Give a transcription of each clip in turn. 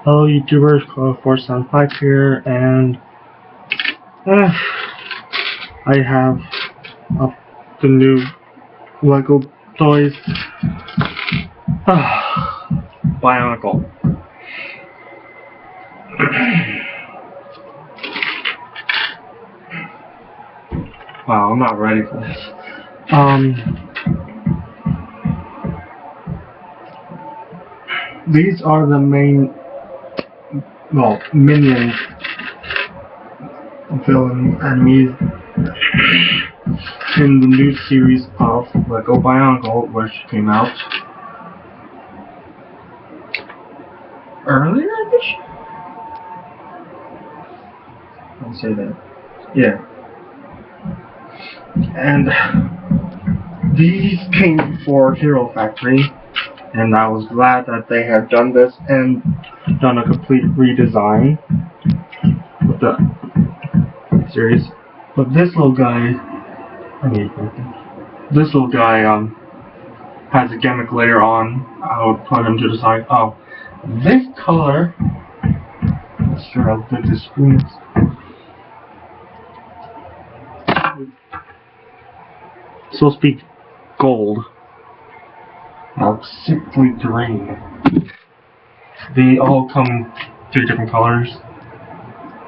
Hello YouTubers, Call475 here, and I have the new Lego toys. Bionicle. Wow, I'm not ready for this. These are the main, minion villain enemies in the new series of Lego Bionicle, which came out earlier this year? I'll say that. Yeah. And these came before Hero Factory, and I was glad that they had done this and done a complete redesign with the series. But this little guy, has a gimmick later on. I'll put him to the side. Oh, this color. Let's try to put this screen. It's supposed to be gold. Now it's simply green. They all come in 3 different colors.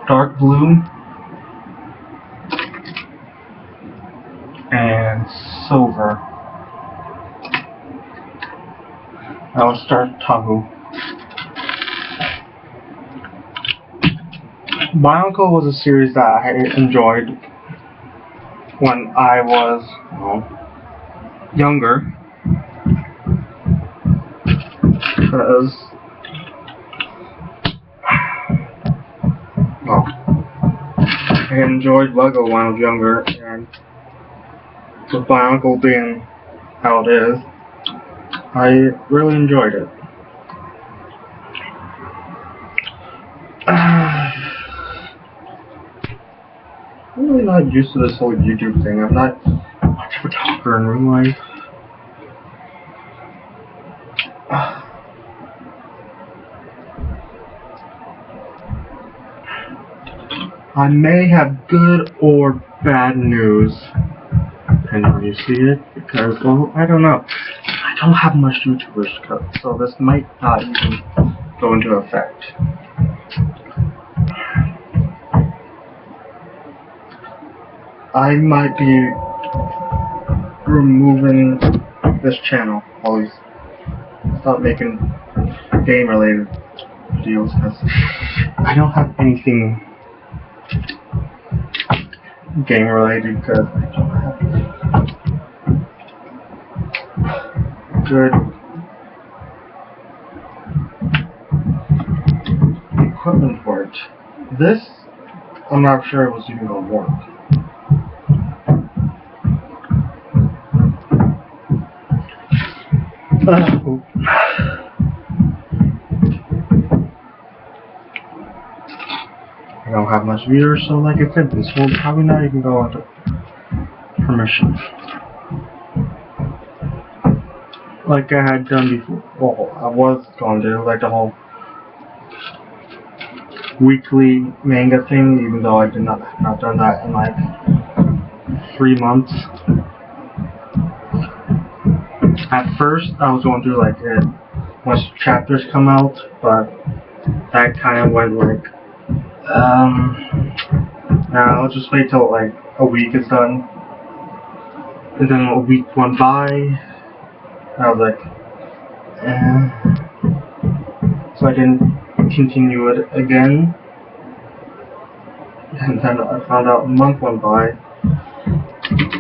Dark blue and silver. Now let's start Tahu. Bionicle was a series that I enjoyed when I was younger, because I enjoyed Lego when I was younger, and with Bionicle being how it is, I really enjoyed it. I'm really not used to this whole YouTube thing. I'm not much of a talker in real life. I may have good or bad news depending on you see it, because, well, I don't know. I don't have much YouTubers to cut, so this might not even go into effect. I might be removing this channel. Always stop making game-related videos, because I don't have anything game-related, because I don't have good equipment for it. This, I'm not sure it was even going to work. I don't have much viewers, so like I said, this will probably not even go into permission. Like I had done before. Well, I was going to do like the whole weekly manga thing, even though I did not done that in like 3 months. At first, I was going through like it once chapters come out, but that kind of went like, I'll just wait till like a week is done, and then a week went by. I was like, so I didn't continue it again, and then I found out a month went by,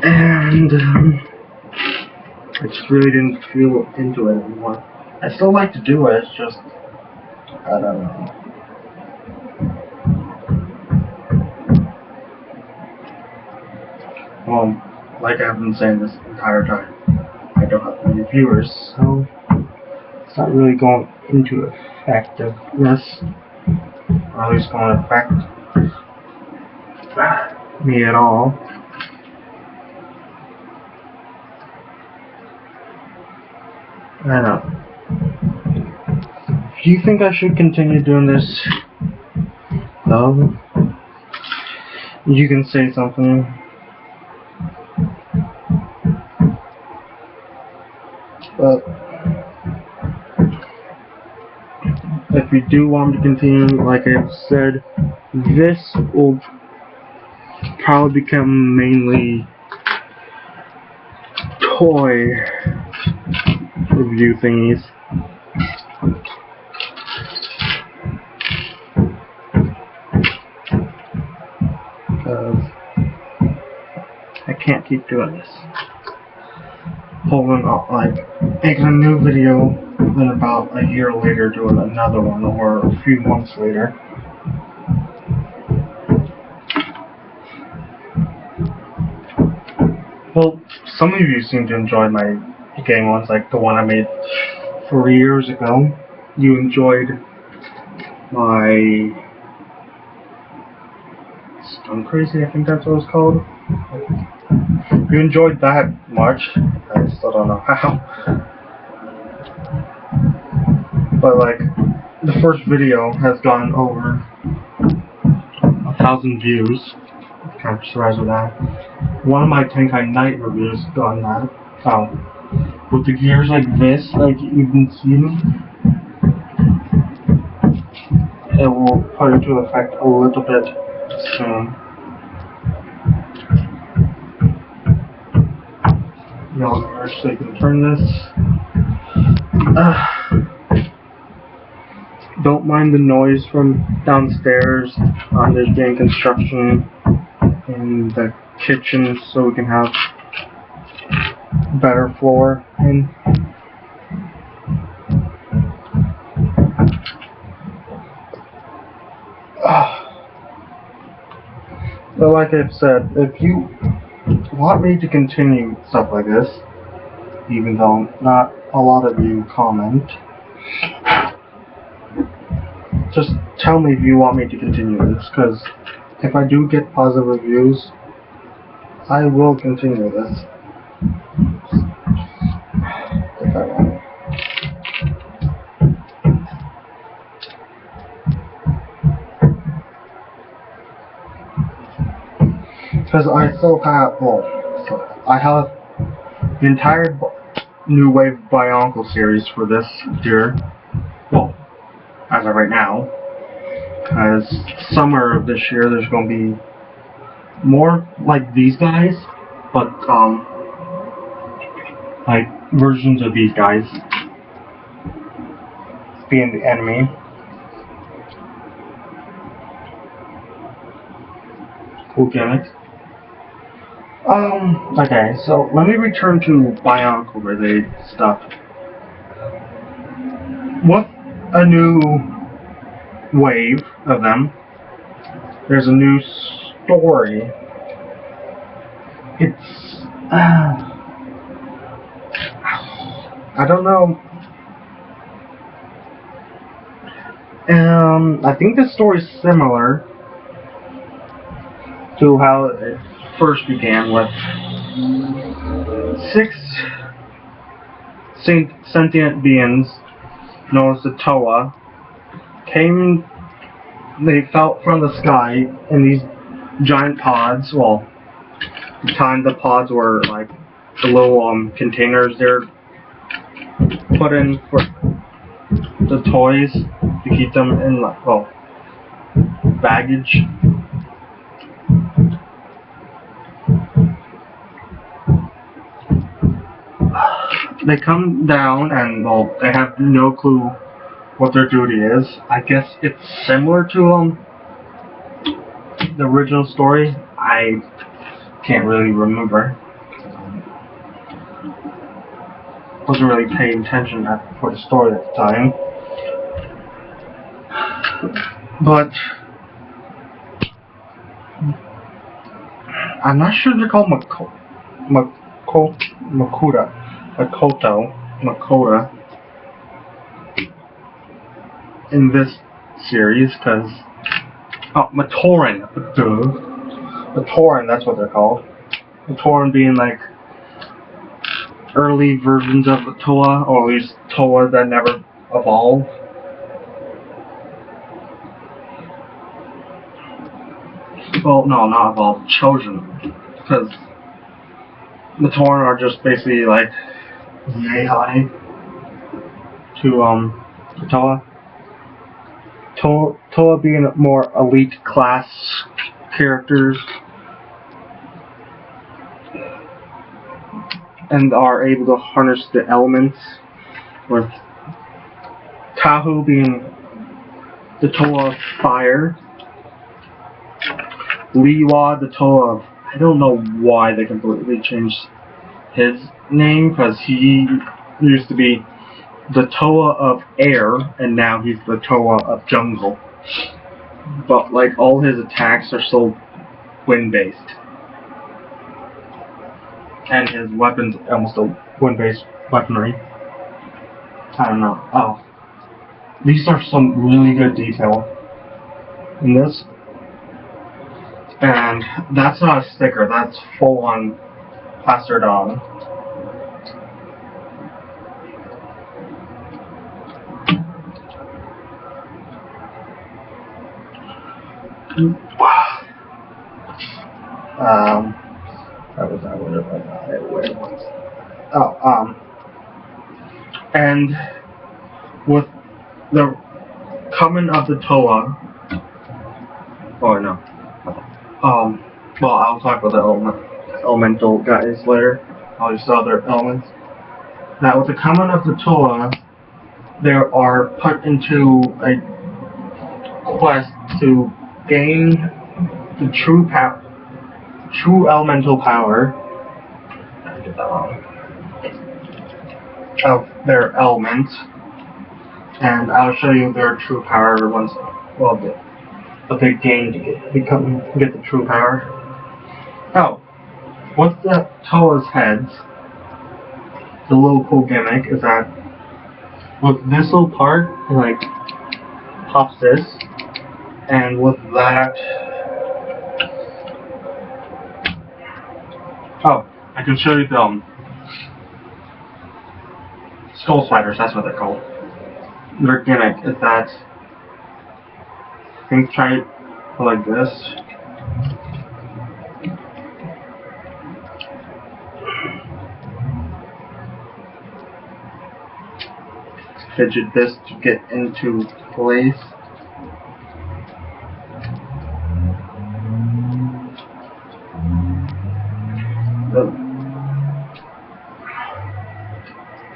and I just really didn't feel into it anymore. I still like to do it, it's just, I don't know. Like I've been saying this entire time, I don't have many viewers, so it's not really going into effectiveness, or at least going to affect me at all. I don't know. Do you think I should continue doing this? No. You can say something. But if you do want me to continue, like I've said, this will probably become mainly toy review thingies. Because I can't keep doing this. Pulling up, like, making a new video, then about a year later doing another one, or a few months later. Well, some of you seem to enjoy my game ones, like the one I made 3 years ago. You enjoyed my Stone Crazy, I think that's what it's called. You enjoyed that much. I still don't know how. But like, the first video has gone over 1,000 views. Kind of surprised with that. One of my Tenkai Night reviews gone that. With the gears like this, like you can see them, it will put into effect a little bit soon. So you can turn this. Don't mind the noise from downstairs. There's being construction in the kitchen, so we can have better floor. And but like I've said, if you want me to continue stuff like this, even though not a lot of you comment, just tell me if you want me to continue this, because if I do get positive reviews, I will continue this. If I want it. Because I still have, I have the entire New Wave Bionicle series for this year. Well, as of right now. As summer of this year, there's going to be more like these guys, but like versions of these guys being the enemy. Cool gimmick. Okay, so let me return to Bionicle related stuff. What a new wave of them. There's a new story. It's I don't know. I think the story's similar to how it first began, with 6 sentient beings known as the Tahu came. They fell from the sky in these giant pods. Well, at the time the pods were like the little containers they're put in for the toys to keep them in, like, well, baggage. They come down and, well, they have no clue what their duty is. I guess it's similar to the original story. I can't really remember. Wasn't really paying attention for the story at the time. But I'm not sure they're called Makoto in this series, because Matoran, that's what they're called. Matoran being like early versions of the Tahu, or at least Tahu that never evolved. well, no, not evolved, chosen, because the Tauren are just basically like yay to Toa. Toa being more elite class characters and are able to harness the elements, with Tahu being the Toa of fire, Liwa the Toa of, I don't know why they completely changed his name, because he used to be the Toa of air, and now he's the Toa of jungle. But like all his attacks are still wind-based, and his weapons almost a wind-based weaponry. I don't know. Oh, these are some really good detail in this, and that's not a sticker. That's full-on plastered on. That was not what it was. Oh, and with the coming of the Toa, oh no, well, I'll talk about the elemental guys later, all these other elements. Now, with the coming of the Toa, they are put into a quest to gain the true elemental power of their element, and I'll show you their true power once, well, what they gain to get the true power. Oh, with the Toa's heads, the little cool gimmick is that with this little part, it like pops this, and with that, oh, I can show you the skull spiders. That's what they're called. Their gimmick is that you can try it like this. Fidget this to get into place.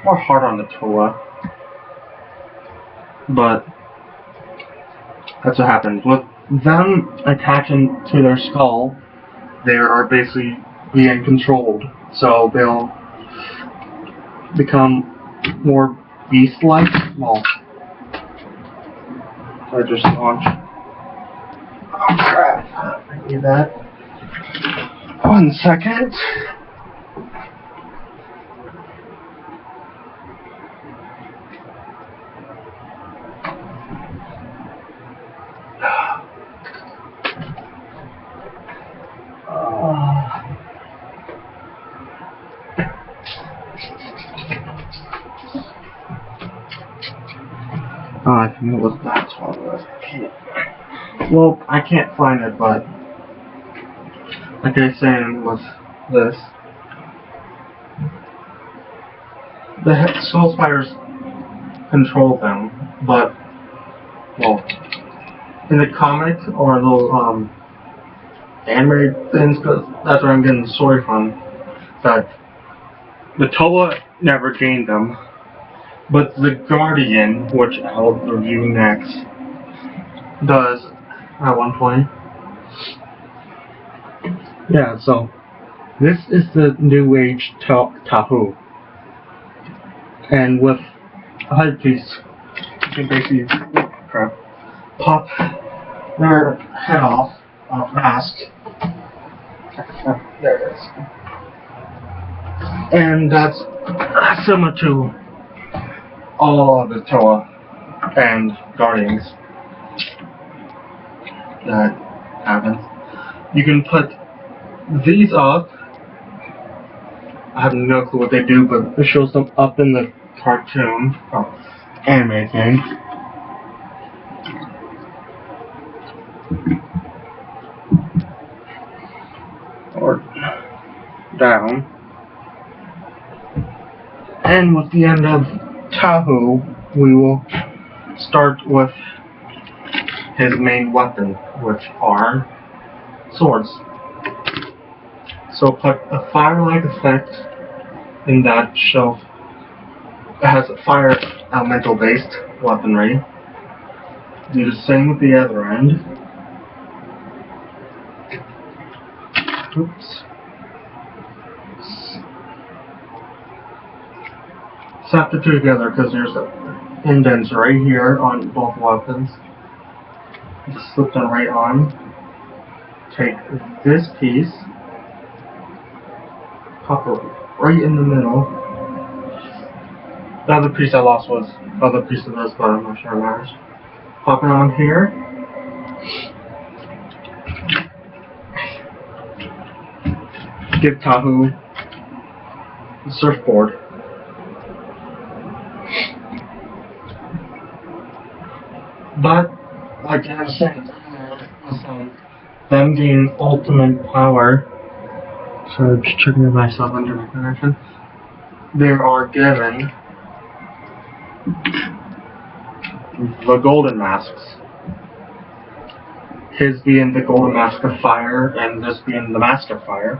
More hard on the Toa, but that's what happens. With them attaching to their skull, they are basically being controlled, so they'll become more beast-like. Well, I just launched. Oh crap! I need that. 1 second. Oh, I think it was that one. Well, I can't find it, but like I was saying with this, the skull spiders control them, but well, in the comic or those animated things, because that's where I'm getting the story from, that the Toa never gained them. But the Guardian, which I'll review next, does at one point. Yeah, so this is the New Age Tahu. And with a headpiece, you can basically pop their head off mask. There it is. And that's similar to all of the Toa and Guardians that happen. You can put these up. I have no clue what they do, but it shows them up in the cartoon, anime thing. down. And with the end of Tahu, we will start with his main weapon, which are swords. So put a fire-like effect in that shelf. It has a fire elemental based weaponry. Do the same with the other end. Oops. Snap the two together because there's indents right here on both weapons. Just slip them right on. Take this piece, pop it right in the middle. The other piece I lost was the other piece of this, but I'm not sure it matters. Pop it on here. Give Tahu the surfboard. But, like I was saying, them gain ultimate power. So I'm just checking myself under my connection. They are given the golden masks. His being the golden mask of fire, and this being the mask of fire.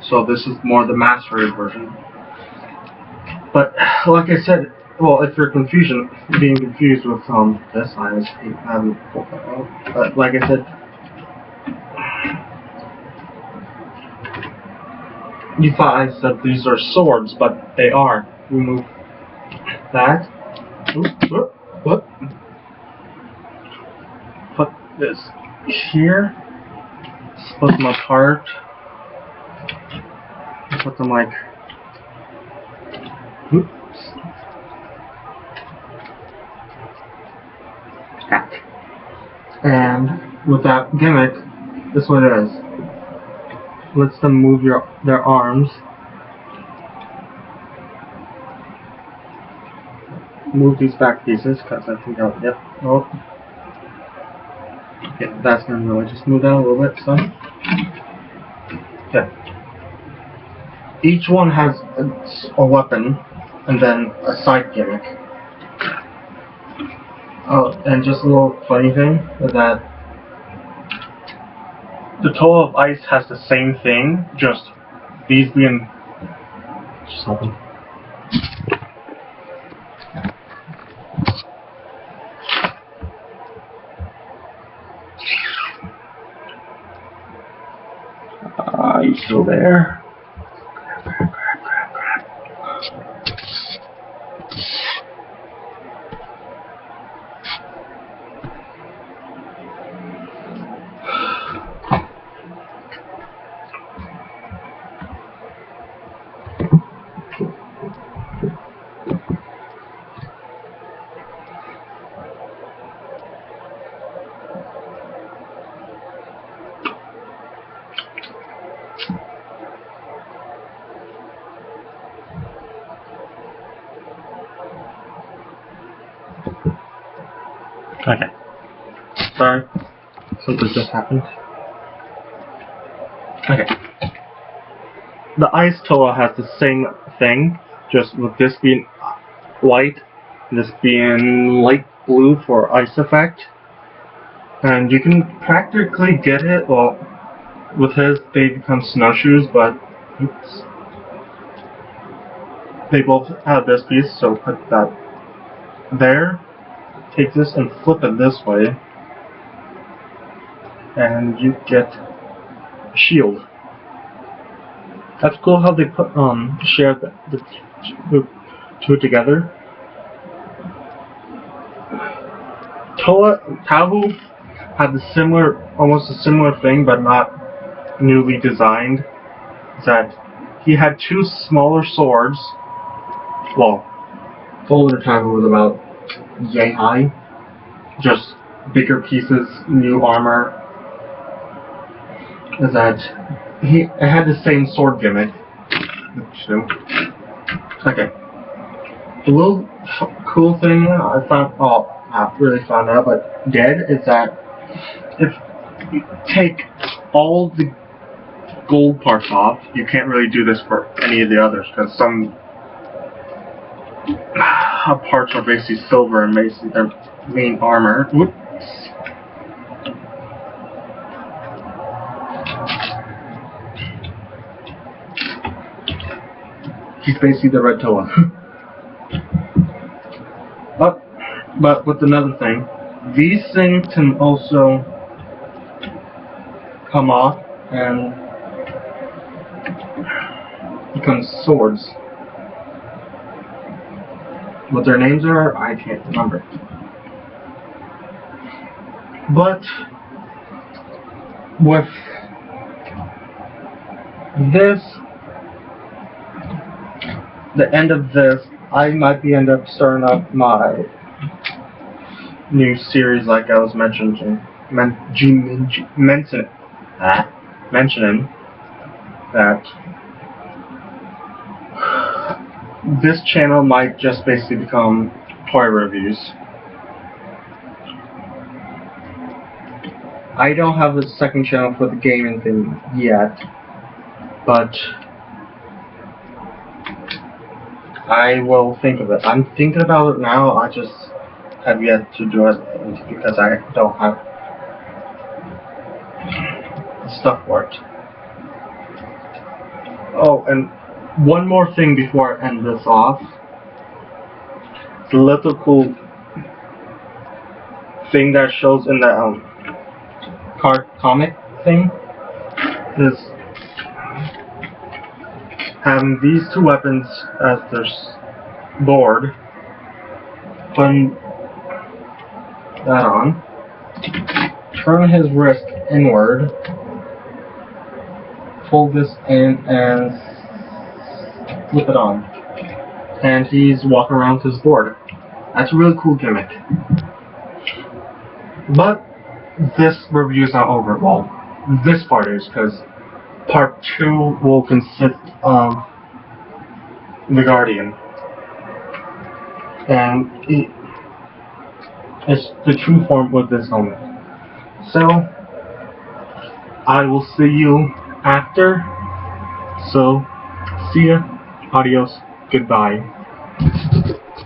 So this is more the mastery version. But like I said, well, if you're being confused with this, I haven't pulled that out. But like I said, you thought I said these are swords, but they are. Remove that. Whoop. Put this here. Split them apart. Put them like. Oops. And with that gimmick, this is what it is. Lets them move their arms. Move these back pieces, because I think I'll, yep, oh. Okay, that's going to really just move that a little bit, so. Okay. Each one has a weapon, and then a side gimmick. Oh, and just a little funny thing is that the Tahu of Ice has the same thing, just these being something. You still there? Okay. Sorry. Something just happened. Okay. The Ice Tahu has the same thing, just with this being white, this being light blue for ice effect. And you can practically get it, well, with his they become snowshoes, but oops. They both have this piece, so put that there. Take this and flip it this way, and you get a shield. That's cool how they put share the two together. Tahu had almost a similar thing, but not newly designed. That he had two smaller swords. Well, Golden Tahu was about yay high, just bigger pieces, new armor. Is that it had the same sword gimmick. Okay. The little cool thing I found, not really found out, but did, is that if you take all the gold parts off. You can't really do this for any of the others because some parts are basically silver and basically their main armor. Whoops. He's basically the red Toa. But with another thing, these things can also come off and become swords. What their names are, I can't remember. But with this, the end of this, I might end up starting up my new series, like I was mentioning that this channel might just basically become toy reviews. I don't have a second channel for the gaming thing yet, but I will think of it. I'm thinking about it now, I just have yet to do it because I don't have stuff for it. Oh, and one more thing before I end this off. The little cool thing that shows in the comic thing is having these two weapons as their board. Putting that on. Turn his wrist inward. Pull this in and flip it on. And he's walking around with his board. That's a really cool gimmick. But this review is not over. Well, this part is, because part 2 will consist of the Guardian. And it's the true form with this helmet. So, I will see you after. So, see ya, adios, goodbye.